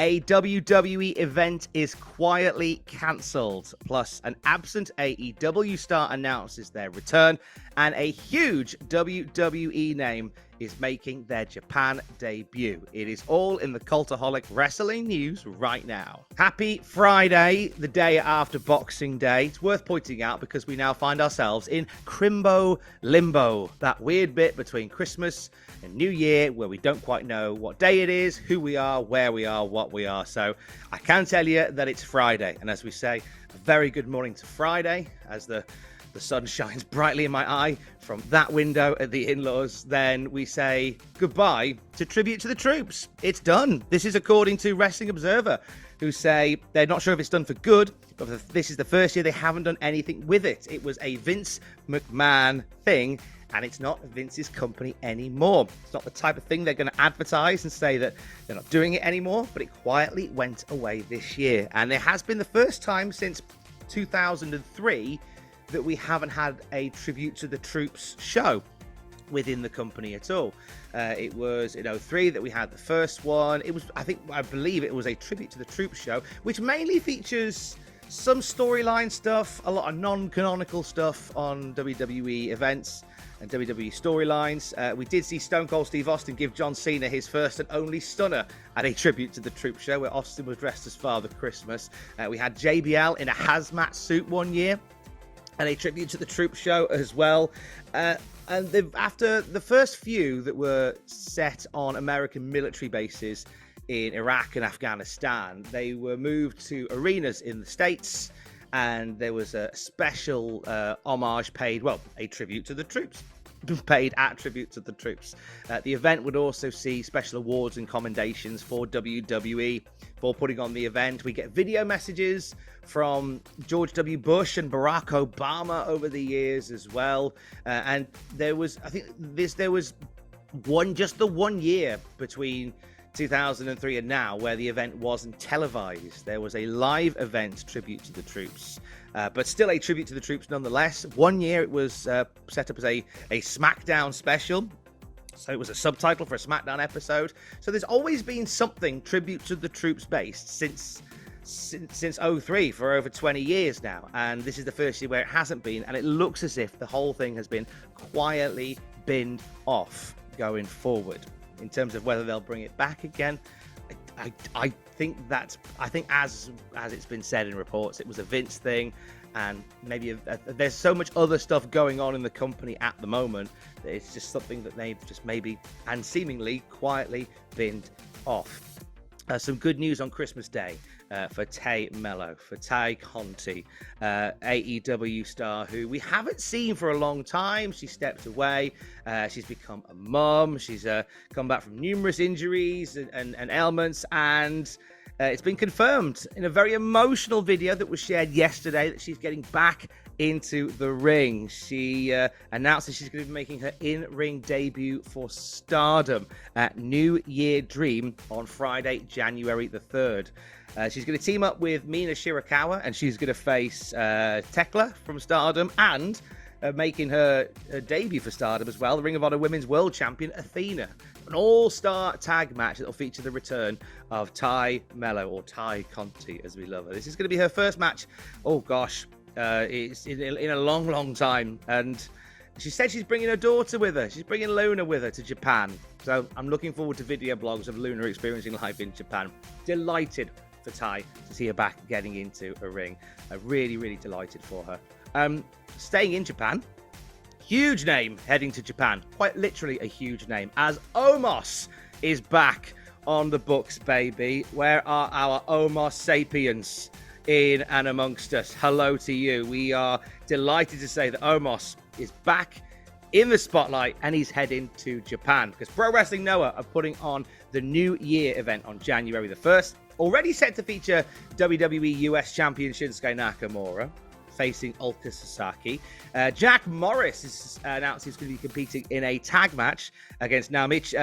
A WWE event is quietly cancelled. Plus, an absent AEW star announces their return, and a huge WWE name is making their Japan debut. It is all in the Cultaholic wrestling news right now. Happy Friday, the day after Boxing Day. It's worth pointing out because we now find ourselves in Crimbo Limbo, that weird bit between Christmas and New Year where we don't quite know what day it is, who we are, where we are, what we are. So I can tell you that it's Friday, and as we say, a very good morning to Friday as the sun shines brightly in my eye from that window at the in-laws. Then we say goodbye to Tribute to the Troops. It's done. This is according to Wrestling Observer, who say they're not sure if it's done for good, but this is the first year they haven't done anything with it. It was a Vince McMahon thing, and it's not Vince's company anymore. It's not the type of thing they're going to advertise and say that they're not doing it anymore, but it quietly went away this year. And it has been the first time since 2003 that we haven't had a Tribute to the Troops show within the company at all. It was in 2003 that we had the first one. It was, I believe it was a Tribute to the Troops show, which mainly features some storyline stuff, a lot of non-canonical stuff on WWE events and WWE storylines. We did see Stone Cold Steve Austin give John Cena his first and only stunner at a Tribute to the Troops show where Austin was dressed as Father Christmas. We had JBL in a hazmat suit one year and a Tribute to the Troops show as well. And after the first few that were set on American military bases in Iraq and Afghanistan, they were moved to arenas in the States, and there was a special homage paid, a Tribute to the Troops paid at Tribute to the Troops. The event would also see special awards and commendations for WWE for putting on the event. We get video messages from George W. Bush and Barack Obama over the years as well. And there was, just the 1 year between 2003 and now where the event wasn't televised. There was a live event Tribute to the Troops, but still a Tribute to the Troops nonetheless. 1 year it was set up as a SmackDown special, so it was a subtitle for a SmackDown episode. So there's always been something Tribute to the Troops based since 2003 for over 20 years now, and this is the first year where it hasn't been, and it looks as if the whole thing has been quietly binned off going forward. In terms of whether they'll bring it back again, I think as it's been said in reports, it was a Vince thing, and maybe there's so much other stuff going on in the company at the moment that it's just something that they've just maybe and seemingly quietly binned off. Some good news on Christmas Day for Tay Melo, for Tay Conti, AEW star who we haven't seen for a long time. She stepped away. She's become a mum. She's come back from numerous injuries and ailments, and it's been confirmed in a very emotional video that was shared yesterday that she's getting back into the ring. She announced that she's going to be making her in-ring debut for Stardom at New Year Dream on Friday, January the 3rd. She's going to team up with Mina Shirakawa, and she's going to face Tekla from Stardom, and making her debut for Stardom as well, the Ring of Honor Women's World Champion Athena. An all-star tag match that will feature the return of Tay Melo, or Tay Conti as we love her. This is going to be her first match, it's in a long time, and she said she's bringing her daughter with her. She's bringing Luna with her to Japan. So I'm looking forward to video blogs of Luna experiencing life in Japan. Delighted for Tay to see her back getting into a ring. Really delighted for her. Staying in Japan, huge name heading to Japan. Quite literally a huge name, as Omos is back on the books, baby. Where are our Omos sapiens in and amongst us? Hello to you. We are delighted to say that Omos is back in the spotlight, and he's heading to Japan because Pro Wrestling Noah are putting on the New Year event on January the 1st. Already set to feature WWE US Champion Shinsuke Nakamura facing Ulka Sasaki. Jack Morris has announced he's going to be competing in a tag match against Naomichi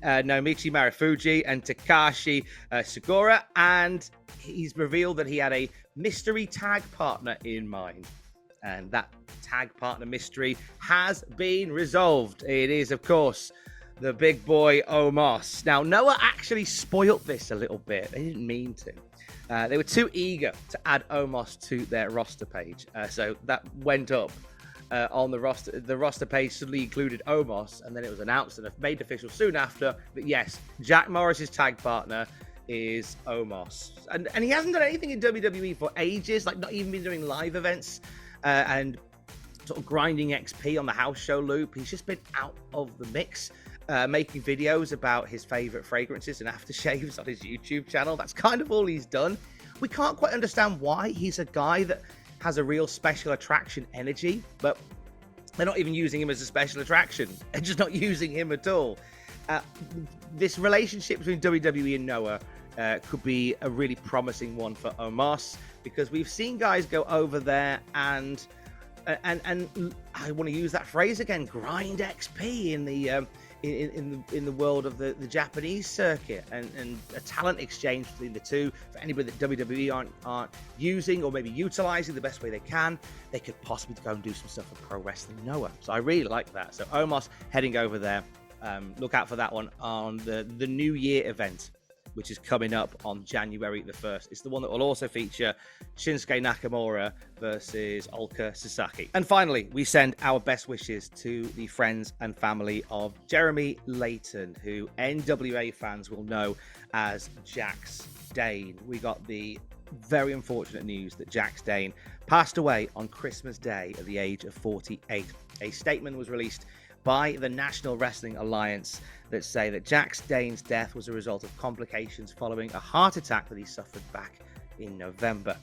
Marufuji and Takashi Sugura, and he's revealed that he had a mystery tag partner in mind. And that tag partner mystery has been resolved. It is, of course, the big boy Omos. Now, Noah actually spoilt this a little bit. They didn't mean to. They were too eager to add Omos to their roster page. So that went up on the roster. The roster page suddenly included Omos, and then it was announced and made official soon after that, yes, Jack Morris's tag partner is Omos. And he hasn't done anything in WWE for ages, like not even been doing live events and sort of grinding XP on the house show loop. He's just been out of the mix. Making videos about his favorite fragrances and aftershaves on his YouTube channel. That's kind of all he's done. We can't quite understand why. He's a guy that has a real special attraction energy, but they're not even using him as a special attraction. They're just not using him at all. This relationship between WWE and Noah could be a really promising one for Omos, because we've seen guys go over there and I want to use that phrase again, grind XP in the world of the Japanese circuit, and a talent exchange between the two. For anybody that WWE aren't using or maybe utilizing the best way they can, they could possibly go and do some stuff for Pro Wrestling Noah. So I really like that. So Omos heading over there. Look out for that one on the New Year event, which is coming up on January the 1st. It's the one that will also feature Shinsuke Nakamura versus Ulka Sasaki. And finally, we send our best wishes to the friends and family of Jeremy Layton, who NWA fans will know as Jax Dane. We got the very unfortunate news that Jax Dane passed away on Christmas Day at the age of 48. A statement was released by the National Wrestling Alliance that say that Jax Dane's death was a result of complications following a heart attack that he suffered back in November.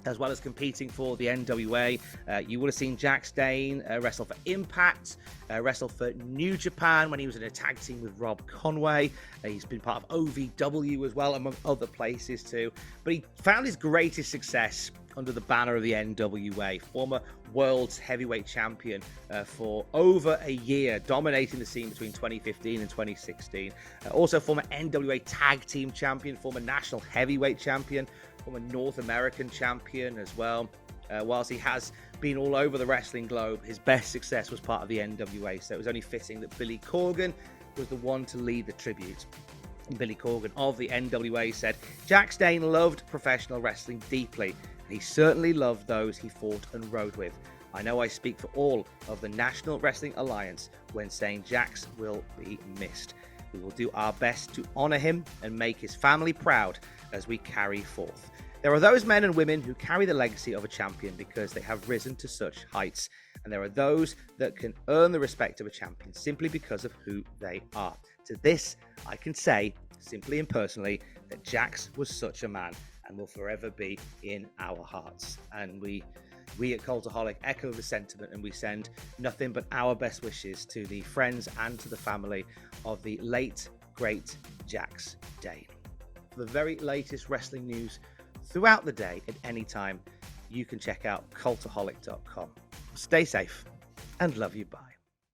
As well as competing for the NWA, you would have seen Jax Dane wrestle for Impact, wrestle for New Japan when he was in a tag team with Rob Conway. He's been part of OVW as well, among other places too. But he found his greatest success under the banner of the NWA, former world's heavyweight champion for over a year, dominating the scene between 2015 and 2016. Also former NWA tag team champion, former national heavyweight champion, former North American champion as well. Whilst he has been all over the wrestling globe, his best success was part of the NWA, so it was only fitting that Billy Corgan was the one to lead the tribute. Billy Corgan of the NWA said, "Jax Dane loved professional wrestling deeply. He certainly loved those he fought and rode with. I know I speak for all of the National Wrestling Alliance when saying Jax will be missed. We will do our best to honor him and make his family proud as we carry forth. There are those men and women who carry the legacy of a champion because they have risen to such heights, and there are those that can earn the respect of a champion simply because of who they are. To this, I can say, simply and personally, that Jax was such a man and will forever be in our hearts." And we at Cultaholic echo the sentiment, and we send nothing but our best wishes to the friends and to the family of the late, great Jax Dane. For the very latest wrestling news throughout the day at any time, you can check out cultaholic.com. Stay safe and love you. Bye.